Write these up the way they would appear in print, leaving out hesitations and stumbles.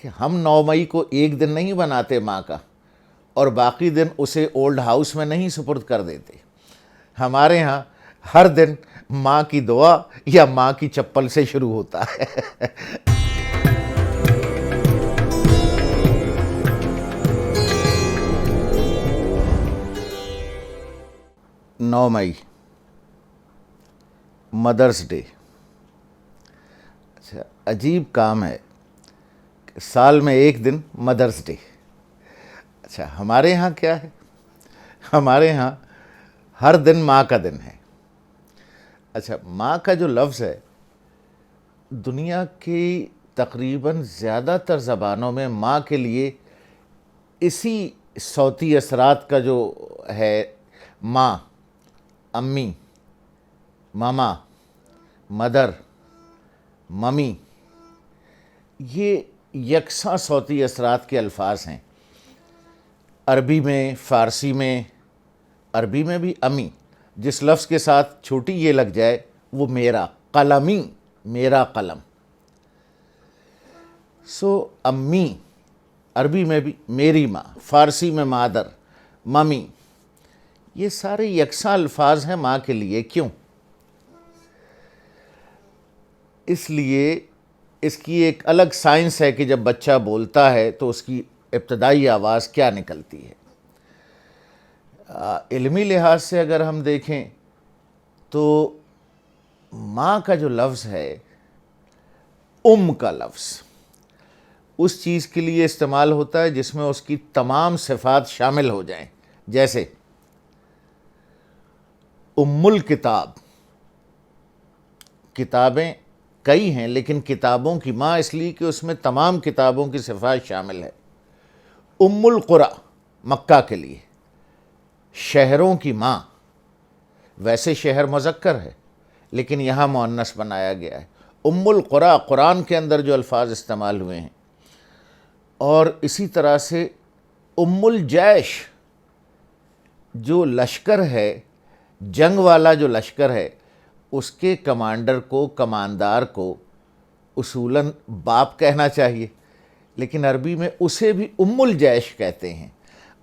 کہ ہم 9 مئی کو ایک دن نہیں بناتے ماں کا اور باقی دن اسے اولڈ ہاؤس میں نہیں سپرد کر دیتے. ہمارے ہاں ہر دن ماں کی دعا یا ماں کی چپل سے شروع ہوتا ہے. 9 مئی مدرس ڈے. اچھا، عجیب کام ہے کہ سال میں ایک دن مدرس ڈے. اچھا، ہمارے ہاں کیا ہے؟ ہمارے ہاں ہر دن ماں کا دن ہے. اچھا، ماں کا جو لفظ ہے دنیا کی تقریباً زیادہ تر زبانوں میں ماں کے لیے اسی صوتی اثرات کا جو ہے، ماں، امی، ماما، مدر، ممی، یہ یکساں صوتی اثرات کے الفاظ ہیں. عربی میں، فارسی میں، عربی میں بھی امی، جس لفظ کے ساتھ چھوٹی یہ لگ جائے وہ میرا، قلمی، میرا قلم. امی عربی میں بھی میری ماں، فارسی میں مادر، ممی، یہ سارے یکساں الفاظ ہیں ماں کے لیے. کیوں؟ اس لیے اس کی ایک الگ سائنس ہے کہ جب بچہ بولتا ہے تو اس کی ابتدائی آواز کیا نکلتی ہے. علمی لحاظ سے اگر ہم دیکھیں تو ماں کا جو لفظ ہے، کا لفظ اس چیز کے لیے استعمال ہوتا ہے جس میں اس کی تمام صفات شامل ہو جائیں. جیسے الکتاب، کتابیں کئی ہیں لیکن کتابوں کی ماں اس لیے کہ اس میں تمام کتابوں کی صفات شامل ہے. القری، مکہ کے لیے. شہروں کی ماں، ویسے شہر مذکر ہے لیکن یہاں مؤنث بنایا گیا ہے. القری، قرآن کے اندر جو الفاظ استعمال ہوئے ہیں. اور اسی طرح سے الجیش، جو لشکر ہے، جنگ والا جو لشکر ہے، اس کے کمانڈر کو، کماندار کو اصولاً باپ کہنا چاہیے لیکن عربی میں اسے بھی الجیش کہتے ہیں.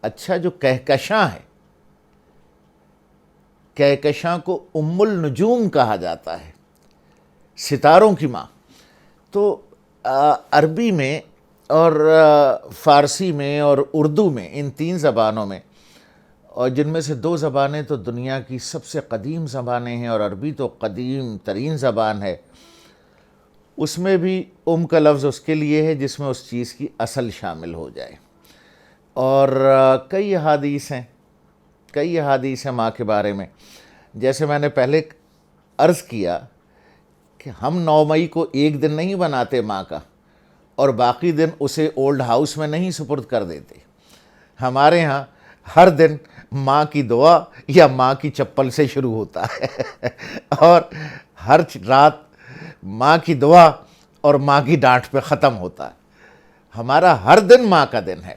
اچھا، جو کہکشاں ہے، کہکشاں کو النجوم کہا جاتا ہے، ستاروں کی ماں. تو عربی میں اور فارسی میں اور اردو میں، ان 3 زبانوں میں، اور جن میں سے 2 زبانیں تو دنیا کی سب سے قدیم زبانیں ہیں اور عربی تو قدیم ترین زبان ہے، اس میں بھی کا لفظ اس کے لیے ہے جس میں اس چیز کی اصل شامل ہو جائے. اور کئی احادیث ہیں ماں کے بارے میں. جیسے میں نے پہلے عرض کیا کہ ہم 9 مئی کو ایک دن نہیں بناتے ماں کا اور باقی دن اسے اولڈ ہاؤس میں نہیں سپرد کر دیتے. ہمارے ہاں ہر دن ماں کی دعا یا ماں کی چپل سے شروع ہوتا ہے اور ہر رات ماں کی دعا اور ماں کی ڈانٹ پہ ختم ہوتا ہے. ہمارا ہر دن ماں کا دن ہے.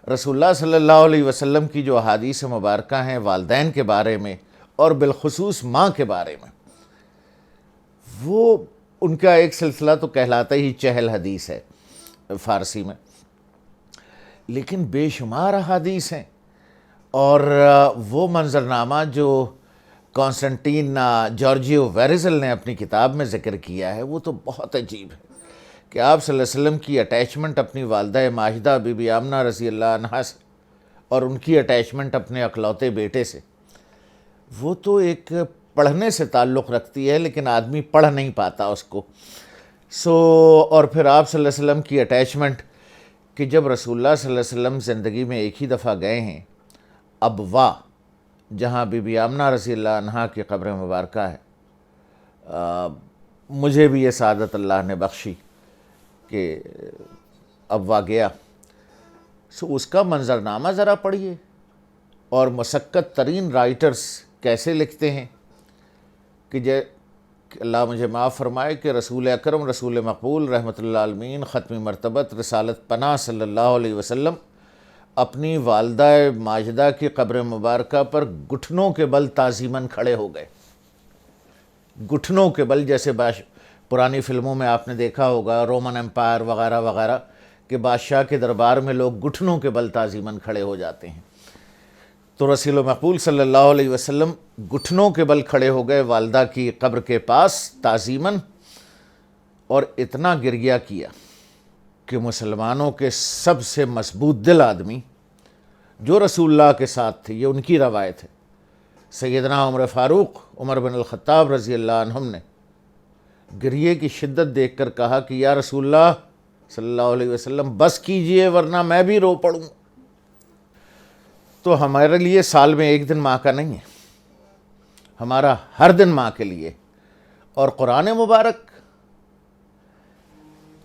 رسول اللہ صلی اللہ علیہ وسلم کی جو احادیث مبارکہ ہیں والدین کے بارے میں اور بالخصوص ماں کے بارے میں، وہ ان کا ایک سلسلہ تو کہلاتا ہی چہل حدیث ہے فارسی میں، لیکن بے شمار احادیث ہیں. اور وہ منظرنامہ جو کانسٹنٹین جارجیو ویریزل نے اپنی کتاب میں ذکر کیا ہے وہ تو بہت عجیب ہے کہ آپ صلی اللہ علیہ وسلم کی اٹیچمنٹ اپنی والدہ ماجدہ بی بی آمنہ رضی اللہ عنہا سے اور ان کی اٹیچمنٹ اپنے اکلوتے بیٹے سے، وہ تو ایک پڑھنے سے تعلق رکھتی ہے لیکن آدمی پڑھ نہیں پاتا اس کو. اور پھر آپ صلی اللہ علیہ وسلم کی اٹیچمنٹ کہ جب رسول اللہ صلی اللہ علیہ وسلم زندگی میں ایک ہی دفعہ گئے ہیں ابوا، جہاں بی بی آمنہ رضی اللہ عنہا کی قبر مبارکہ ہے. مجھے بھی یہ سعادت اللہ نے بخشی کہ ابوا گیا. اس کا منظرنامہ ذرا پڑھیے اور مسکت ترین رائٹرز کیسے لکھتے ہیں کہ اللہ مجھے معاف فرمائے کہ رسول اکرم، رسول مقبول رحمۃ اللہ عالمین، ختمی مرتبت رسالت پناہ صلی اللہ علیہ وسلم اپنی والدہ ماجدہ کی قبر مبارکہ پر گھٹنوں کے بل تعظیماً کھڑے ہو گئے. گھٹنوں کے بل، جیسے پرانی فلموں میں آپ نے دیکھا ہوگا رومن امپائر وغیرہ وغیرہ کہ بادشاہ کے دربار میں لوگ گھٹنوں کے بل تعظیماً کھڑے ہو جاتے ہیں، تو رسول مقبول صلی اللہ علیہ وسلم گھٹنوں کے بل کھڑے ہو گئے والدہ کی قبر کے پاس تعظیماً، اور اتنا گریہ کیا کہ مسلمانوں کے سب سے مضبوط دل آدمی جو رسول اللہ کے ساتھ تھے، یہ ان کی روایت ہے، سیدنا عمر فاروق عمر بن الخطاب رضی اللہ عنہم نے گریے کی شدت دیکھ کر کہا کہ یا رسول اللہ صلی اللہ علیہ وسلم بس کیجئے ورنہ میں بھی رو پڑوں۔ تو ہمارے لیے سال میں ایک دن ماں کا نہیں ہے، ہمارا ہر دن ماں کے لیے، اور قرآن مبارک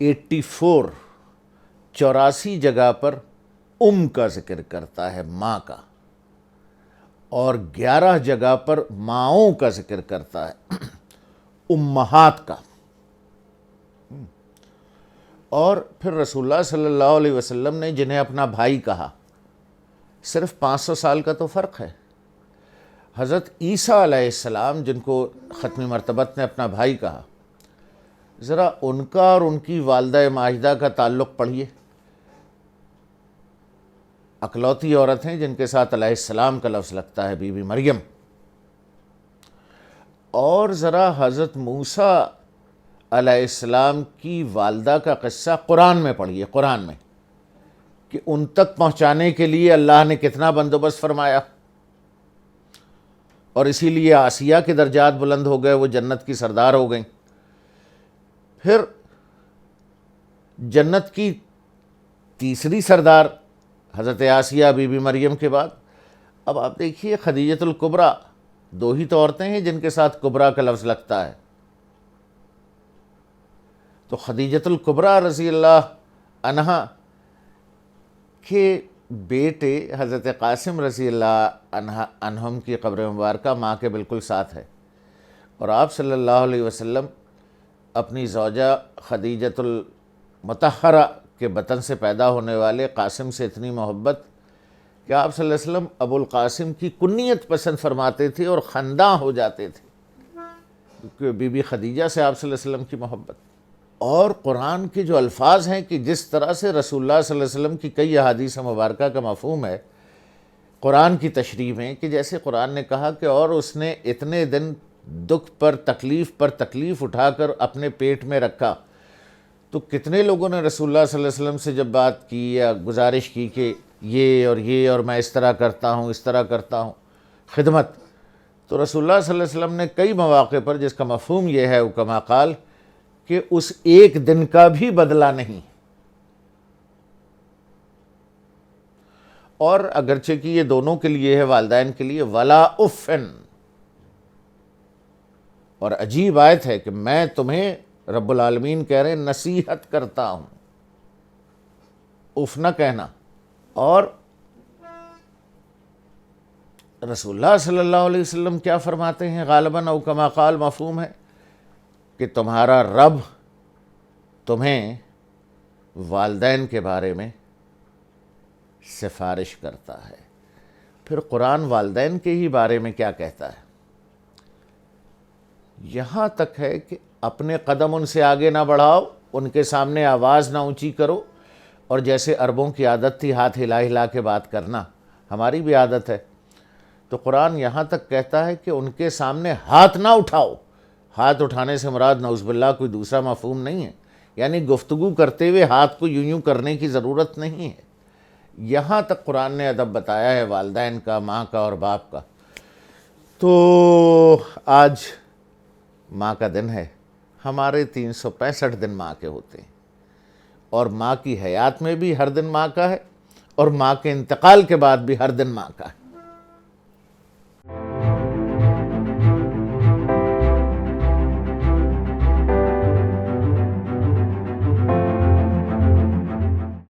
84 جگہ پر کا ذکر کرتا ہے، ماں کا، اور 11 جگہ پر ماؤں کا ذکر کرتا ہے، امہات کا۔ اور پھر رسول اللہ صلی اللہ علیہ وسلم نے جنہیں اپنا بھائی کہا، صرف 500 سال کا تو فرق ہے۔ حضرت عیسیٰ علیہ السلام جن کو ختم مرتبت نے اپنا بھائی کہا، ذرا ان کا اور ان کی والدہ ماجدہ کا تعلق پڑھیے۔ اکلوتی عورت ہیں جن کے ساتھ علیہ السلام کا لفظ لگتا ہے، بی بی مریم۔ اور ذرا حضرت موسیٰ علیہ السلام کی والدہ کا قصہ قرآن میں پڑھیے، قرآن میں، کہ ان تک پہنچانے کے لیے اللہ نے کتنا بندوبست فرمایا، اور اسی لیے آسیہ کے درجات بلند ہو گئے، وہ جنت کی سردار ہو گئیں۔ پھر جنت کی تیسری سردار حضرت آسیہ بی بی مریم کے بعد اب آپ دیکھیے خدیجۃ الکبریٰ، 2 ہی تو عورتیں ہیں جن کے ساتھ کبریٰ کا لفظ لگتا ہے، تو خدیجۃ الکبریٰ رضی اللہ عنہا کے بیٹے حضرت قاسم رضی اللہ عنہم کی قبر مبارکہ ماں کے بالکل ساتھ ہے، اور آپ صلی اللہ علیہ وسلم اپنی زوجہ خدیجۃ المطہرہ کے بطن سے پیدا ہونے والے قاسم سے اتنی محبت کہ آپ صلی اللہ علیہ وسلم ابو القاسم کی کنیت پسند فرماتے تھے اور خنداں ہو جاتے تھے، کیونکہ بی بی خدیجہ سے آپ صلی اللہ علیہ وسلم کی محبت۔ اور قرآن کے جو الفاظ ہیں کہ جس طرح سے رسول اللہ صلی اللہ علیہ وسلم کی کئی احادیث مبارکہ کا مفہوم ہے قرآن کی تشریح میں، کہ جیسے قرآن نے کہا کہ اور اس نے اتنے دن دکھ پر تکلیف اٹھا کر اپنے پیٹ میں رکھا، تو کتنے لوگوں نے رسول اللہ صلی اللہ علیہ وسلم سے جب بات کی یا گزارش کی کہ یہ اور میں اس طرح کرتا ہوں خدمت، تو رسول اللہ صلی اللہ علیہ وسلم نے کئی مواقع پر، جس کا مفہوم یہ ہے کما قال کہ اس ایک دن کا بھی بدلہ نہیں، اور اگرچہ کہ یہ دونوں کے لیے ہے، والدین کے لیے، ولا افن، اور عجیب آیت ہے کہ میں تمہیں رب العالمین کہہ رہے ہیں نصیحت کرتا ہوں، اف نہ کہنا۔ اور رسول اللہ صلی اللہ علیہ وسلم کیا فرماتے ہیں غالباً او کما قال مفہوم ہے کہ تمہارا رب تمہیں والدین کے بارے میں سفارش کرتا ہے۔ پھر قرآن والدین کے ہی بارے میں کیا کہتا ہے، یہاں تک ہے کہ اپنے قدم ان سے آگے نہ بڑھاؤ، ان کے سامنے آواز نہ اونچی کرو، اور جیسے عربوں کی عادت تھی ہاتھ ہلا ہلا کے بات کرنا، ہماری بھی عادت ہے، تو قرآن یہاں تک کہتا ہے کہ ان کے سامنے ہاتھ نہ اٹھاؤ۔ ہاتھ اٹھانے سے مراد نعوذ باللہ کوئی دوسرا مفہوم نہیں ہے، یعنی گفتگو کرتے ہوئے ہاتھ کو یوں کرنے کی ضرورت نہیں ہے۔ یہاں تک قرآن نے ادب بتایا ہے والدین کا، ماں کا اور باپ کا۔ تو آج ماں کا دن ہے، ہمارے 365 دن ماں کے ہوتے ہیں، اور ماں کی حیات میں بھی ہر دن ماں کا ہے، اور ماں کے انتقال کے بعد بھی ہر دن ماں کا ہے۔